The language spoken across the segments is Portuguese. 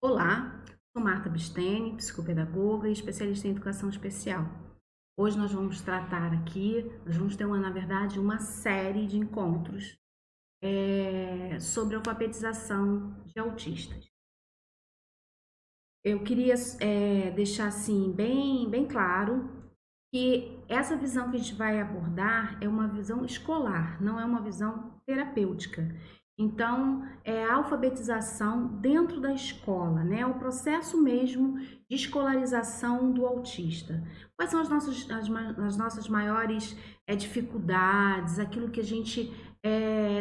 Olá, sou Marta Bistene, psicopedagoga e especialista em educação especial. Hoje nós vamos tratar aqui, nós vamos ter na verdade, uma série de encontros sobre alfabetização de autistas. Eu queria deixar assim bem claro que essa visão que a gente vai abordar é uma visão escolar, não é uma visão terapêutica. Então, é a alfabetização dentro da escola, né? O processo mesmo de escolarização do autista. Quais são as nossas maiores dificuldades, aquilo que a gente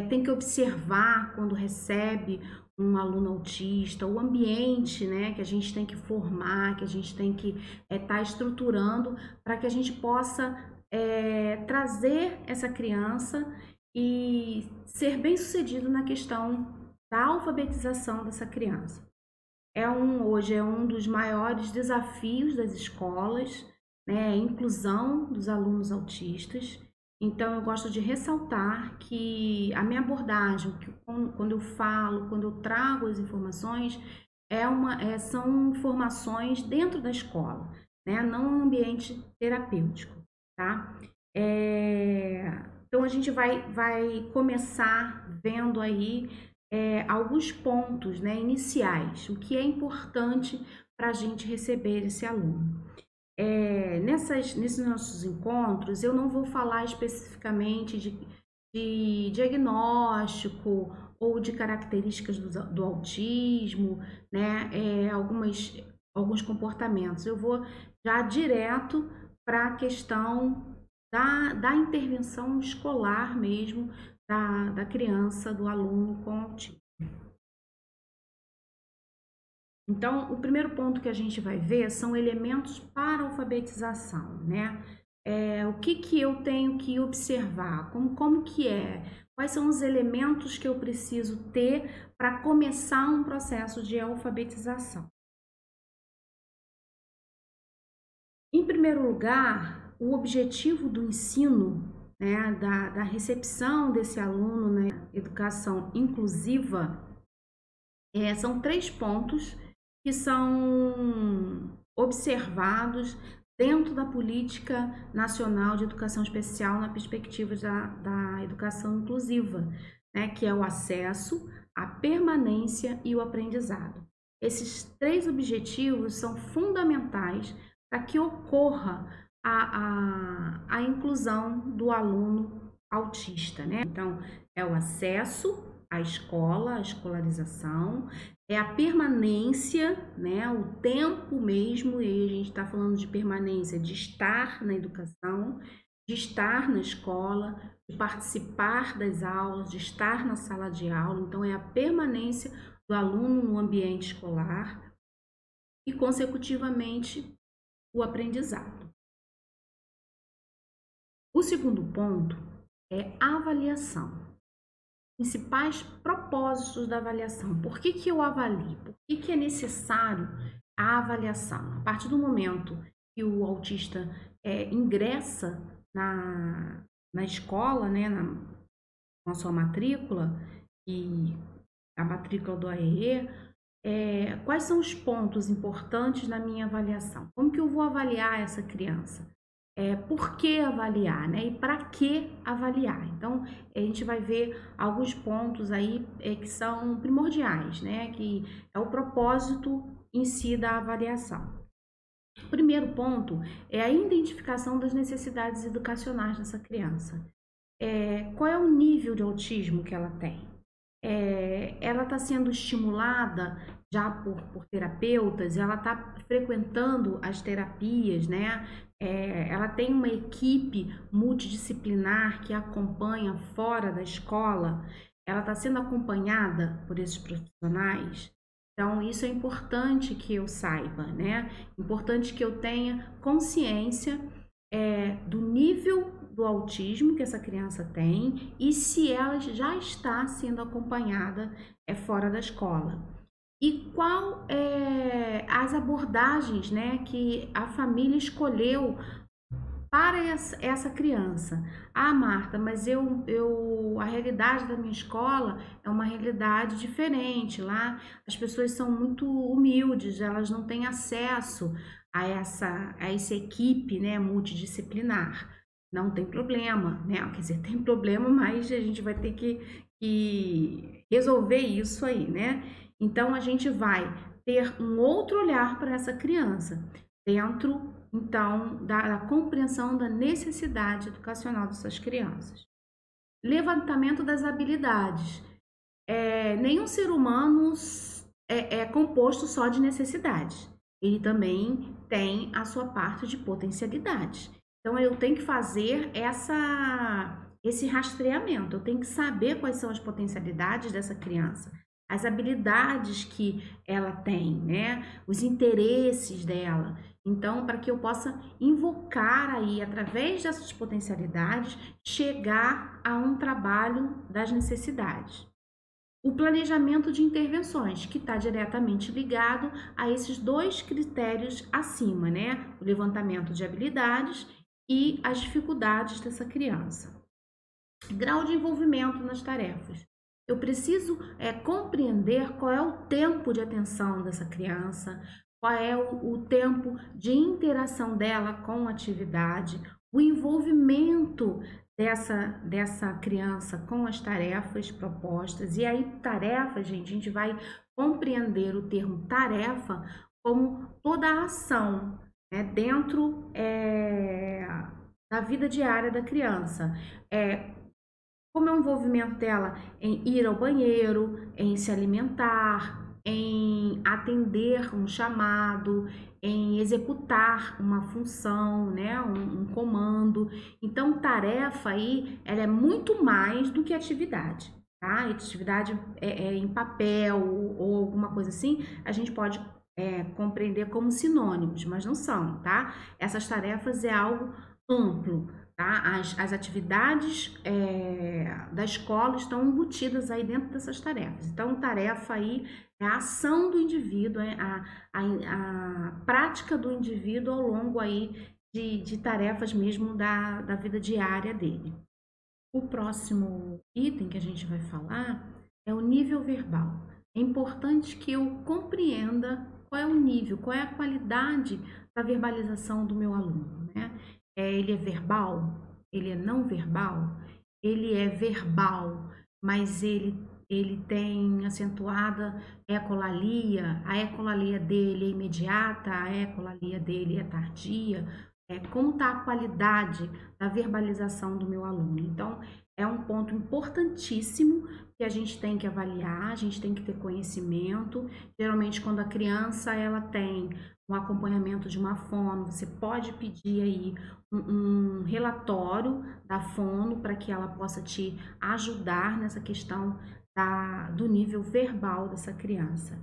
tem que observar quando recebe um aluno autista, o ambiente, né, que a gente tem que formar, que a gente tem que estar estruturando para que a gente possa trazer essa criança e ser bem sucedido na questão da alfabetização dessa criança. Hoje é um dos maiores desafios das escolas, né, a inclusão dos alunos autistas. Então, eu gosto de ressaltar que a minha abordagem, quando eu falo, quando eu trago as informações, são informações dentro da escola, né, não um ambiente terapêutico, tá? Então, a gente vai começar vendo aí alguns pontos, né, iniciais, o que é importante para a gente receber esse aluno. Nesses nossos encontros, eu não vou falar especificamente de diagnóstico ou de características do autismo, né? Alguns comportamentos. Eu vou já direto para a questão da intervenção escolar mesmo da criança, do aluno com autismo. Então, o primeiro ponto que a gente vai ver são elementos para alfabetização, né? O que eu tenho que observar? Como que é? Quais são os elementos que eu preciso ter para começar um processo de alfabetização? Em primeiro lugar, o objetivo do ensino, né, da recepção desse aluno na educação inclusiva, são 3 pontos que são observados dentro da Política Nacional de Educação Especial na perspectiva da educação inclusiva, né, que é o acesso, a permanência e o aprendizado. Esses 3 objetivos são fundamentais para que ocorra a inclusão do aluno autista, né? Então, é o acesso à escola, a escolarização, é a permanência, né? O tempo mesmo, e a gente está falando de permanência, de estar na educação, de estar na escola, de participar das aulas, de estar na sala de aula. Então, é a permanência do aluno no ambiente escolar e, consecutivamente, o aprendizado. O segundo ponto é a avaliação. Principais propósitos da avaliação. Por que eu avalio? Por que é necessário a avaliação? A partir do momento que o autista ingressa na escola, né, na sua matrícula, e a matrícula do AEE, quais são os pontos importantes na minha avaliação? Como que eu vou avaliar essa criança? Por que avaliar, né? E para que avaliar? Então, a gente vai ver alguns pontos aí que são primordiais, né? Que é o propósito em si da avaliação. O primeiro ponto é a identificação das necessidades educacionais dessa criança. Qual é o nível de autismo que ela tem? Ela está sendo estimulada já por terapeutas, ela está frequentando as terapias, né? Ela tem uma equipe multidisciplinar que a acompanha fora da escola, ela está sendo acompanhada por esses profissionais. Então, isso é importante que eu saiba, né? Importante que eu tenha consciência do nível do autismo que essa criança tem e se ela já está sendo acompanhada fora da escola. E qual as abordagens, né, que a família escolheu para essa criança. Ah, Marta, mas a realidade da minha escola é uma realidade diferente. Lá as pessoas são muito humildes, elas não têm acesso a essa equipe, né, multidisciplinar. Não tem problema, né? Quer dizer, tem problema, mas a gente vai ter que resolver isso aí, né? Então a gente vai ter um outro olhar para essa criança, dentro, então, da compreensão da necessidade educacional dessas crianças. Levantamento das habilidades. Nenhum ser humano é composto só de necessidades. Ele também tem a sua parte de potencialidades. Então, eu tenho que fazer esse rastreamento. Eu tenho que saber quais são as potencialidades dessa criança, as habilidades que ela tem, né? Os interesses dela. Então, para que eu possa invocar aí, através dessas potencialidades, chegar a um trabalho das necessidades. O planejamento de intervenções, que está diretamente ligado a esses dois critérios acima, né? O levantamento de habilidades e as dificuldades dessa criança. Grau de envolvimento nas tarefas. Eu preciso compreender qual é o tempo de atenção dessa criança, qual é o tempo de interação dela com a atividade, o envolvimento dessa criança com as tarefas propostas. E aí, tarefa, gente, a gente vai compreender o termo tarefa como toda a ação, né, dentro da vida diária da criança. Como é o envolvimento dela em ir ao banheiro, em se alimentar, em atender um chamado, em executar uma função, né, um comando. Então, tarefa aí, ela é muito mais do que atividade, tá? Atividade em papel ou alguma coisa assim, a gente pode compreender como sinônimos, mas não são, tá? Essas tarefas é algo amplo. Tá? As atividades da escola estão embutidas aí dentro dessas tarefas. Então, tarefa aí é a ação do indivíduo, a prática do indivíduo ao longo aí de tarefas mesmo da vida diária dele. O próximo item que a gente vai falar é o nível verbal. É importante que eu compreenda qual é o nível, qual é a qualidade da verbalização do meu aluno, né? Ele é verbal? Ele é não verbal? Ele é verbal, mas ele tem acentuada ecolalia, a ecolalia dele é imediata, a ecolalia dele é tardia. Como está a qualidade da verbalização do meu aluno? Então, é um ponto importantíssimo que a gente tem que avaliar, a gente tem que ter conhecimento. Geralmente, quando a criança ela tem um acompanhamento de uma fono, você pode pedir aí um relatório da fono para que ela possa te ajudar nessa questão do nível verbal dessa criança.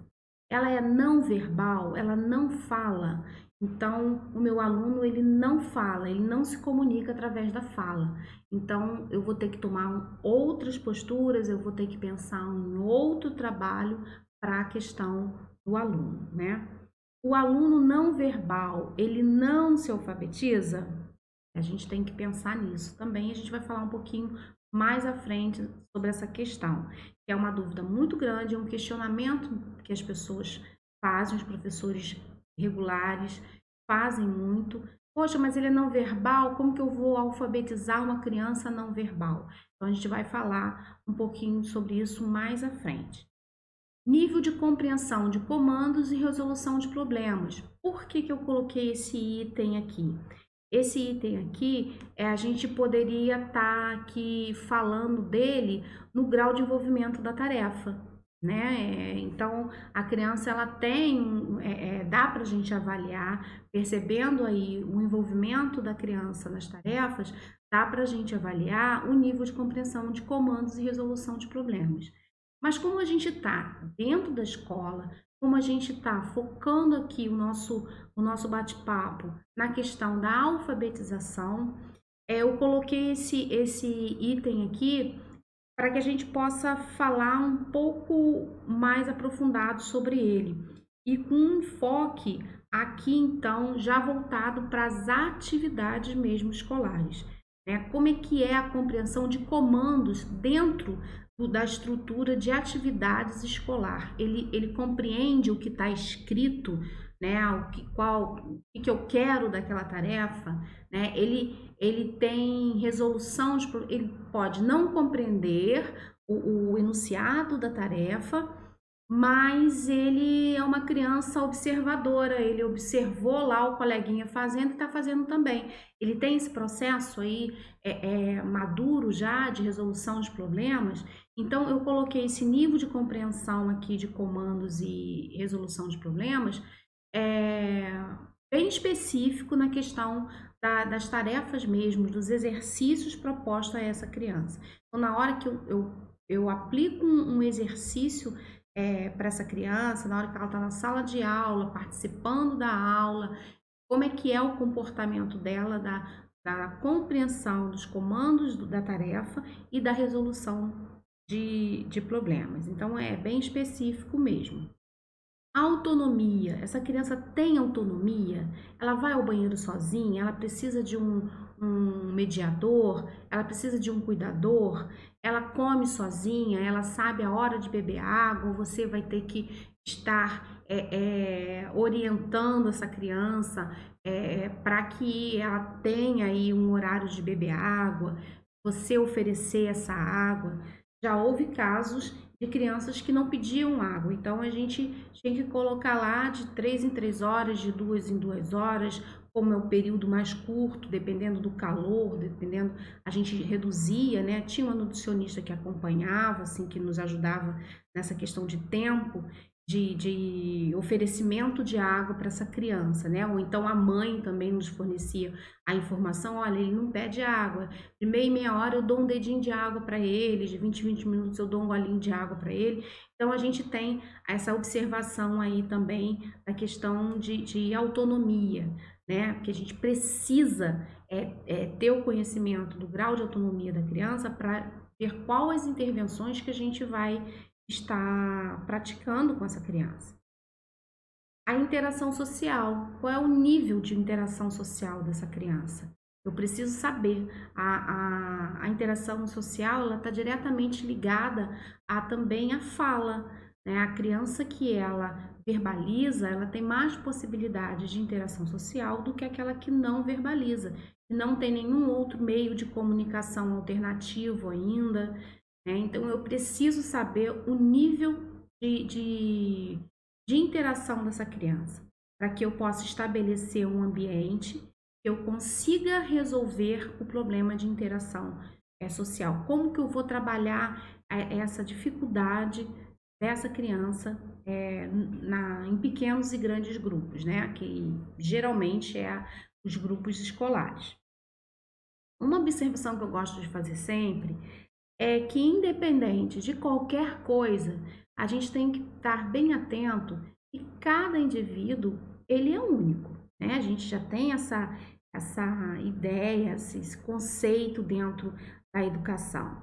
Ela é não verbal, ela não fala. Então, o meu aluno, ele não fala, ele não se comunica através da fala. Então, eu vou ter que tomar outras posturas, eu vou ter que pensar em outro trabalho para a questão do aluno, né? O aluno não verbal, ele não se alfabetiza? A gente tem que pensar nisso também. A gente vai falar um pouquinho mais à frente sobre essa questão, que é uma dúvida muito grande, é um questionamento que as pessoas fazem, os professores regulares fazem muito. Poxa, mas ele é não verbal, como que eu vou alfabetizar uma criança não verbal? Então, a gente vai falar um pouquinho sobre isso mais à frente. Nível de compreensão de comandos e resolução de problemas. Por que eu coloquei esse item aqui? Esse item aqui, a gente poderia estar aqui falando dele no grau de envolvimento da tarefa, né? Então, a criança, ela tem, dá para a gente avaliar, percebendo aí o envolvimento da criança nas tarefas, dá para a gente avaliar o nível de compreensão de comandos e resolução de problemas. Mas como a gente está dentro da escola, como a gente está focando aqui o nosso bate-papo na questão da alfabetização, eu coloquei esse item aqui para que a gente possa falar um pouco mais aprofundado sobre ele. e com um enfoque aqui então já voltado para as atividades mesmo escolares, né? Como é que é a compreensão de comandos dentro da estrutura de atividades escolar? Ele compreende o que está escrito, né? O que eu quero daquela tarefa, né? Ele tem resolução ele pode não compreender o enunciado da tarefa, mas ele é uma criança observadora, ele observou lá o coleguinha fazendo e está fazendo também. Ele tem esse processo aí maduro já de resolução de problemas. Então, eu coloquei esse nível de compreensão aqui de comandos e resolução de problemas é, bem específico na questão das tarefas mesmo, dos exercícios propostos a essa criança. Então, na hora que eu aplico um exercício para essa criança, na hora que ela está na sala de aula, participando da aula, como é que é o comportamento dela, da compreensão dos comandos da tarefa e da resolução de problemas. Então, é bem específico mesmo. Autonomia. Essa criança tem autonomia? Ela vai ao banheiro sozinha? Ela precisa de um mediador? Ela precisa de um cuidador? Ela come sozinha? Ela sabe a hora de beber água? Ou você vai ter que estar orientando essa criança para que ela tenha aí um horário de beber água? Você oferecer essa água? Já houve casos de crianças que não pediam água, então a gente tinha que colocar lá de 3 em 3 horas, de 2 em 2 horas, como é o período mais curto, dependendo do calor, dependendo, a gente reduzia, né? Tinha uma nutricionista que acompanhava, assim, que nos ajudava nessa questão de tempo, de oferecimento de água para essa criança, né? Ou então a mãe também nos fornecia a informação, olha, ele não pede água, de meia em meia hora eu dou um dedinho de água para ele, de 20 em 20 minutos eu dou um golinho de água para ele. Então a gente tem essa observação aí também da questão de autonomia, né? Porque a gente precisa ter o conhecimento do grau de autonomia da criança para ver quais intervenções que a gente vai estar praticando com essa criança. A interação social, qual é o nível de interação social dessa criança? Eu preciso saber. A interação social ela está diretamente ligada também à fala, né? A criança que ela verbaliza, ela tem mais possibilidades de interação social do que aquela que não verbaliza, que não tem nenhum outro meio de comunicação alternativo ainda, né? Então, eu preciso saber o nível de interação dessa criança, para que eu possa estabelecer um ambiente que eu consiga resolver o problema de interação social. Como que eu vou trabalhar essa dificuldade dessa criança em pequenos e grandes grupos, né? Que geralmente os grupos escolares. Uma observação que eu gosto de fazer sempre é que, independente de qualquer coisa, a gente tem que estar bem atento que cada indivíduo ele é único, né? A gente já tem essa ideia, esse conceito dentro da educação.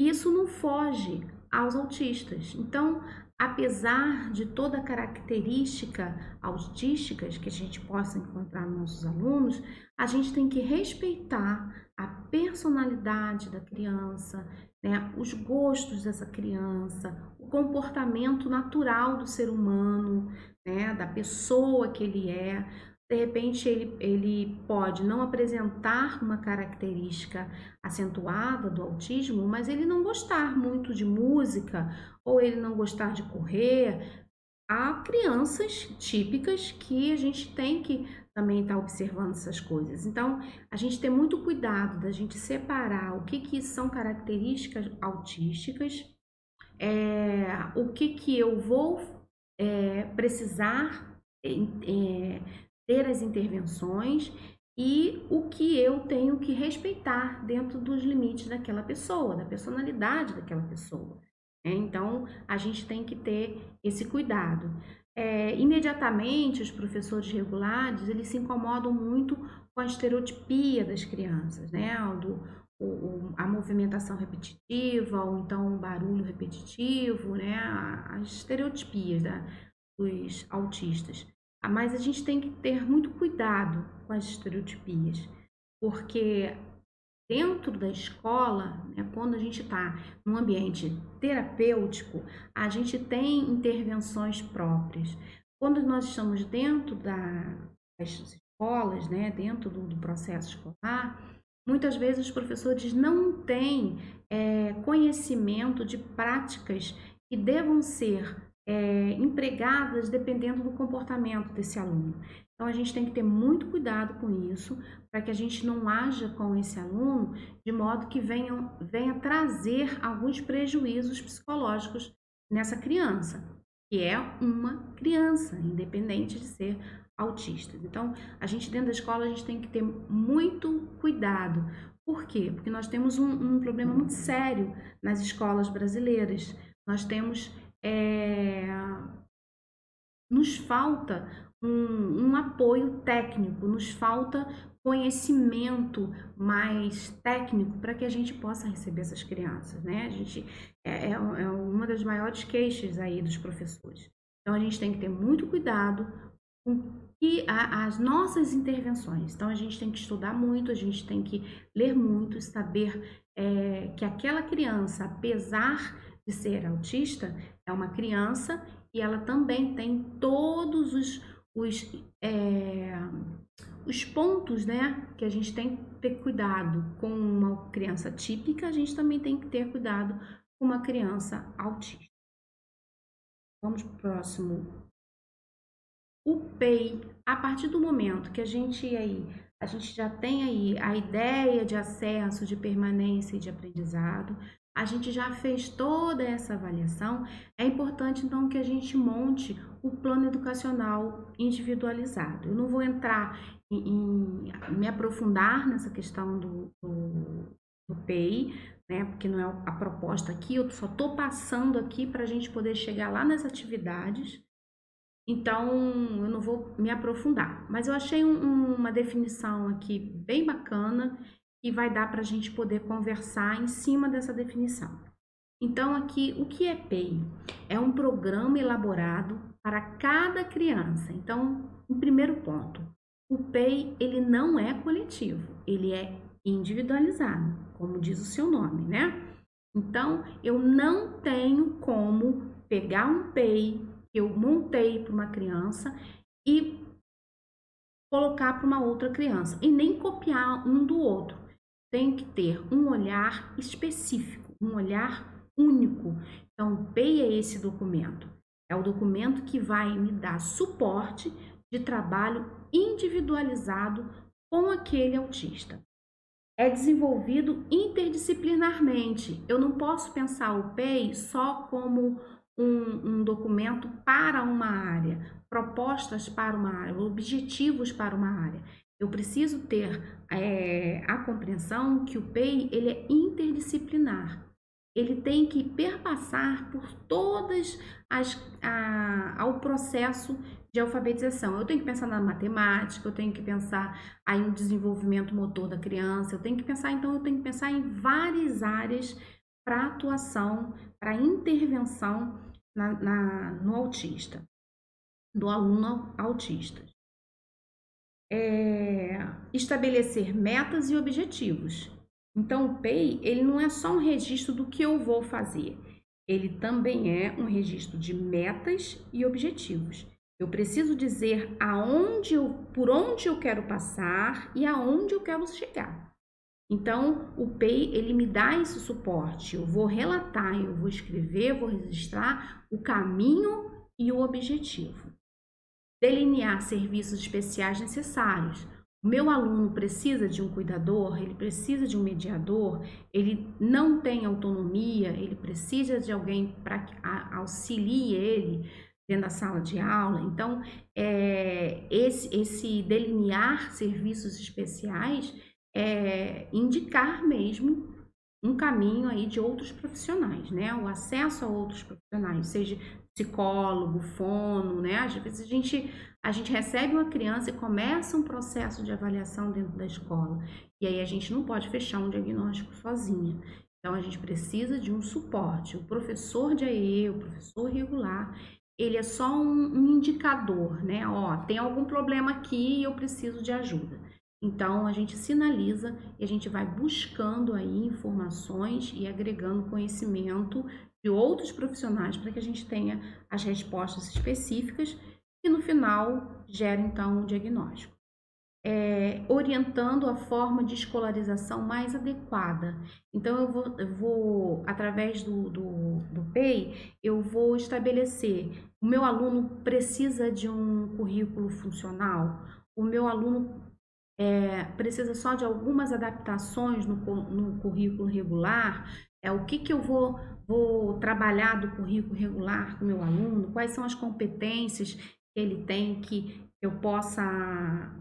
Isso não foge aos autistas. Então, apesar de toda a característica autística que a gente possa encontrar nos nossos alunos, a gente tem que respeitar a personalidade da criança, né, os gostos dessa criança, o comportamento natural do ser humano, né, da pessoa que ele é. De repente, ele pode não apresentar uma característica acentuada do autismo, mas ele não gostar muito de música ou ele não gostar de correr. Há crianças típicas que a gente tem que também estar observando essas coisas. Então, a gente tem muito cuidado da gente separar o que são características autísticas, o que eu vou precisar ter as intervenções e o que eu tenho que respeitar dentro dos limites daquela pessoa, da personalidade daquela pessoa. Então, a gente tem que ter esse cuidado. Imediatamente, os professores regulares, eles se incomodam muito com a estereotipia das crianças, né? A movimentação repetitiva, ou então o barulho repetitivo, né? As estereotipias, né? dos autistas. Mas a gente tem que ter muito cuidado com as estereotipias, porque dentro da escola, né, quando a gente está num ambiente terapêutico, a gente tem intervenções próprias. Quando nós estamos dentro das escolas, né, dentro do processo escolar, muitas vezes os professores não têm conhecimento de práticas que devam ser empregadas dependendo do comportamento desse aluno. Então, a gente tem que ter muito cuidado com isso, para que a gente não haja com esse aluno de modo que venha trazer alguns prejuízos psicológicos nessa criança, que é uma criança, independente de ser autista. Então, a gente dentro da escola, a gente tem que ter muito cuidado. Por quê? Porque nós temos um problema muito sério nas escolas brasileiras. Nós temos... nos falta um apoio técnico, nos falta conhecimento mais técnico para que a gente possa receber essas crianças, né? A gente é uma das maiores queixas aí dos professores. Então a gente tem que ter muito cuidado com as nossas intervenções. Então a gente tem que estudar muito, a gente tem que ler muito, saber que aquela criança, apesar de ser autista, é uma criança e ela também tem todos os pontos, né, que a gente tem que ter cuidado. Com uma criança típica, a gente também tem que ter cuidado com uma criança autista. Vamos para o próximo. O PEI, a partir do momento que a gente já tem aí a ideia de acesso, de permanência e de aprendizado, a gente já fez toda essa avaliação, é importante então que a gente monte o plano educacional individualizado. Eu não vou entrar me aprofundar nessa questão do PEI, né, porque não é a proposta aqui, eu só estou passando aqui para a gente poder chegar lá nas atividades. Então, eu não vou me aprofundar, mas eu achei uma definição aqui bem bacana e vai dar para a gente poder conversar em cima dessa definição. Então, aqui, o que é PEI? É um programa elaborado para cada criança. Então, em primeiro ponto, o PEI, ele não é coletivo, ele é individualizado, como diz o seu nome, né? Então, eu não tenho como pegar um PEI que eu montei para uma criança e colocar para uma outra criança e nem copiar um do outro. Tem que ter um olhar específico, um olhar único. Então, o PEI é esse documento. É o documento que vai me dar suporte de trabalho individualizado com aquele autista. É desenvolvido interdisciplinarmente. Eu não posso pensar o PEI só como um documento para uma área, propostas para uma área, objetivos para uma área. Eu preciso ter a compreensão que o PEI ele é interdisciplinar. Ele tem que perpassar por todas ao processo de alfabetização. Eu tenho que pensar na matemática, eu tenho que pensar aí no desenvolvimento motor da criança, eu tenho que pensar em várias áreas para atuação, para intervenção no autista, do aluno autista. Estabelecer metas e objetivos. Então, o PEI, ele não é só um registro do que eu vou fazer, ele também é um registro de metas e objetivos. Eu preciso dizer por onde eu quero passar e aonde eu quero chegar. Então, o PEI, ele me dá esse suporte. Eu vou relatar, eu vou escrever, vou registrar o caminho e o objetivo. Delinear serviços especiais necessários. O meu aluno precisa de um cuidador, ele precisa de um mediador, ele não tem autonomia, ele precisa de alguém para que auxilie ele dentro da sala de aula. Então, esse delinear serviços especiais é indicar mesmo um caminho aí de outros profissionais, né? O acesso a outros profissionais, seja psicólogo, fono, né? Às vezes a gente recebe uma criança e começa um processo de avaliação dentro da escola. E aí a gente não pode fechar um diagnóstico sozinha. Então a gente precisa de um suporte. O professor de AE, o professor regular, ele é só um indicador, né? Ó, tem algum problema aqui e eu preciso de ajuda. Então, a gente sinaliza e a gente vai buscando aí informações e agregando conhecimento de outros profissionais para que a gente tenha as respostas específicas e no final gera então um diagnóstico. Orientando a forma de escolarização mais adequada. Então, eu vou através do PEI, eu vou estabelecer, o meu aluno precisa de um currículo funcional, o meu aluno precisa só de algumas adaptações no currículo regular, o que eu vou trabalhar do currículo regular com o meu aluno, quais são as competências que ele tem que eu possa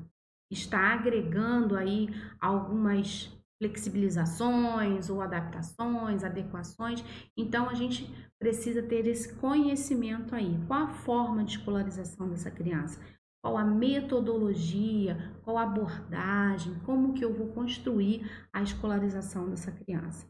estar agregando aí algumas flexibilizações ou adaptações, adequações. Então, a gente precisa ter esse conhecimento aí. Qual a forma de escolarização dessa criança? Qual a metodologia, qual a abordagem, como que eu vou construir a escolarização dessa criança.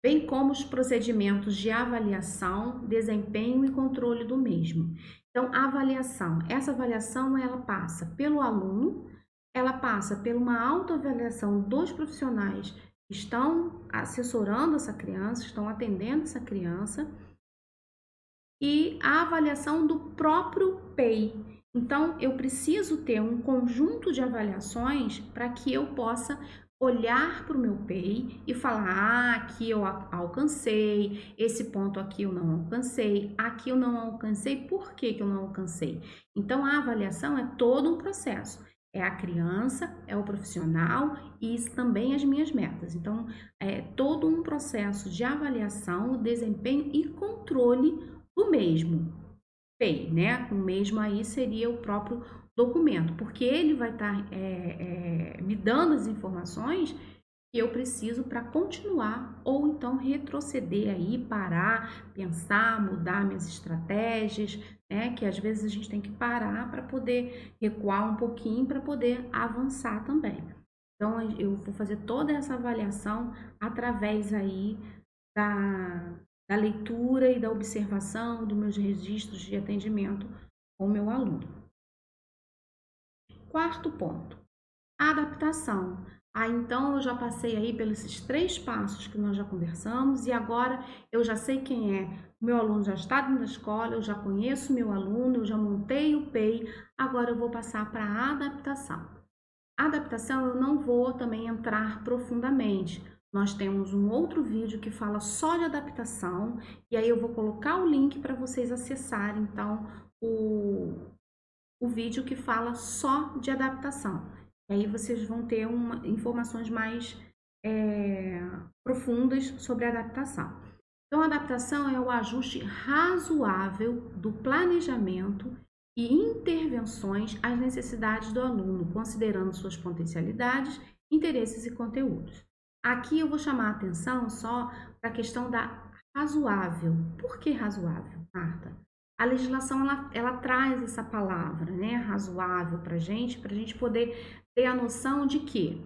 Bem como os procedimentos de avaliação, desempenho e controle do mesmo. Então, a avaliação, essa avaliação ela passa pelo aluno, ela passa por uma autoavaliação dos profissionais que estão assessorando essa criança, estão atendendo essa criança, e a avaliação do próprio PEI. Então, eu preciso ter um conjunto de avaliações para que eu possa olhar para o meu PEI e falar, aqui eu alcancei, esse ponto aqui eu não alcancei, aqui eu não alcancei, por que eu não alcancei? Então, a avaliação é todo um processo. É a criança, é o profissional e também as minhas metas. Então, é todo um processo de avaliação, desempenho e controle do mesmo PEI, né? O mesmo aí seria o próprio documento, porque ele vai estar me dando as informações que eu preciso para continuar ou então retroceder aí, parar, pensar, mudar minhas estratégias, né? Que às vezes a gente tem que parar para poder recuar um pouquinho para poder avançar também. Então, eu vou fazer toda essa avaliação através aí da leitura e da observação dos meus registros de atendimento com o meu aluno. Quarto ponto, a adaptação. Então eu já passei aí pelos esses 3 passos que nós já conversamos e agora eu já sei quem é. O meu aluno já está dentro da escola, eu já conheço o meu aluno, eu já montei o PEI, agora eu vou passar para a adaptação. A adaptação eu não vou também entrar profundamente. Nós temos um outro vídeo que fala só de adaptação e aí eu vou colocar o link para vocês acessarem então o vídeo que fala só de adaptação. E aí vocês vão ter informações mais profundas sobre a adaptação. Então, a adaptação é o ajuste razoável do planejamento e intervenções às necessidades do aluno, considerando suas potencialidades, interesses e conteúdos. Aqui eu vou chamar a atenção só para a questão da razoável. Por que razoável, Marta? A legislação ela traz essa palavra, né, razoável para a gente poder ter a noção de que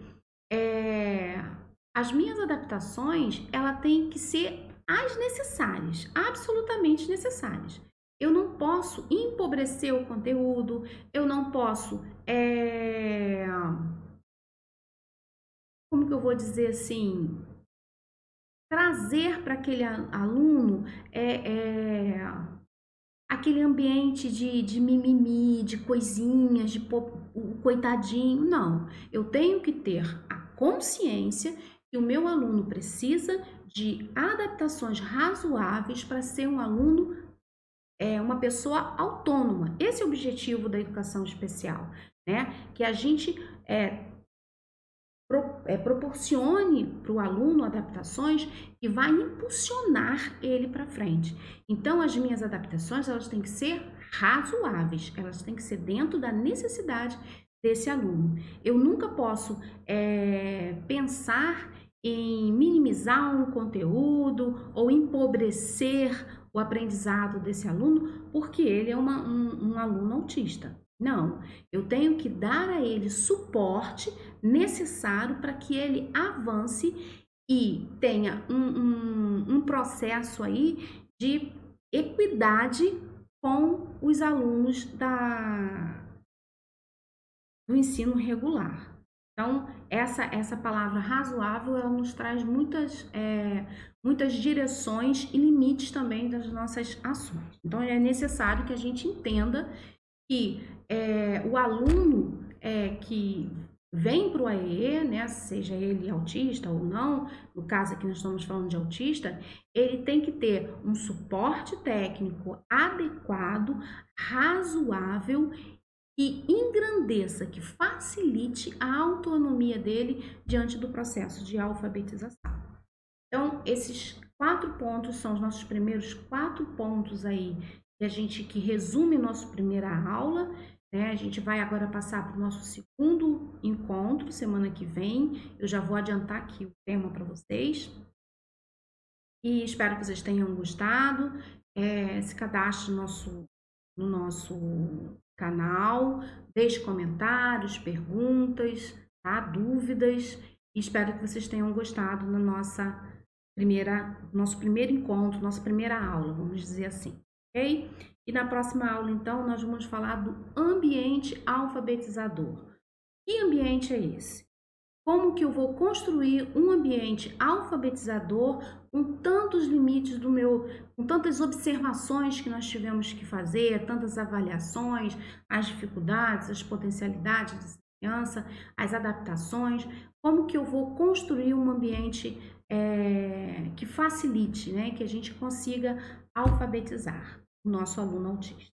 as minhas adaptações ela tem que ser as necessárias, absolutamente necessárias. Eu não posso empobrecer o conteúdo, eu não posso, como que eu vou dizer assim, trazer para aquele aluno aquele ambiente de mimimi, de coisinhas, de coitadinho. Não, eu tenho que ter a consciência que o meu aluno precisa de adaptações razoáveis para ser um aluno, uma pessoa autônoma. Esse é o objetivo da educação especial, né? Que a gente proporcione para o aluno adaptações que vai impulsionar ele para frente. Então, as minhas adaptações, elas têm que ser razoáveis, elas têm que ser dentro da necessidade desse aluno. Eu nunca posso pensar em minimizar um conteúdo ou empobrecer o aprendizado desse aluno porque ele é um aluno autista. Não, eu tenho que dar a ele suporte necessário para que ele avance e tenha um processo aí de equidade com os alunos do ensino regular. Então, essa palavra razoável, ela nos traz muitas direções e limites também das nossas ações. Então, é necessário que a gente entenda que o aluno que vem para o AEE, né, seja ele autista ou não, no caso aqui nós estamos falando de autista, ele tem que ter um suporte técnico adequado, razoável, que engrandeça, que facilite a autonomia dele diante do processo de alfabetização. Então, esses 4 pontos são os nossos primeiros 4 pontos aí que resume nossa primeira aula, né? A gente vai agora passar para o nosso segundo encontro, semana que vem. Eu já vou adiantar aqui o tema para vocês. E espero que vocês tenham gostado. Se cadastre no nosso canal, deixe comentários, perguntas, tá? Dúvidas. E espero que vocês tenham gostado da nosso primeiro encontro, nossa primeira aula, vamos dizer assim, ok? E na próxima aula, então, nós vamos falar do ambiente alfabetizador. Que ambiente é esse? Como que eu vou construir um ambiente alfabetizador com tantos limites com tantas observações que nós tivemos que fazer, tantas avaliações, as dificuldades, as potencialidades dessa criança, as adaptações, como que eu vou construir um ambiente que facilite, né, que a gente consiga alfabetizar o nosso aluno autista.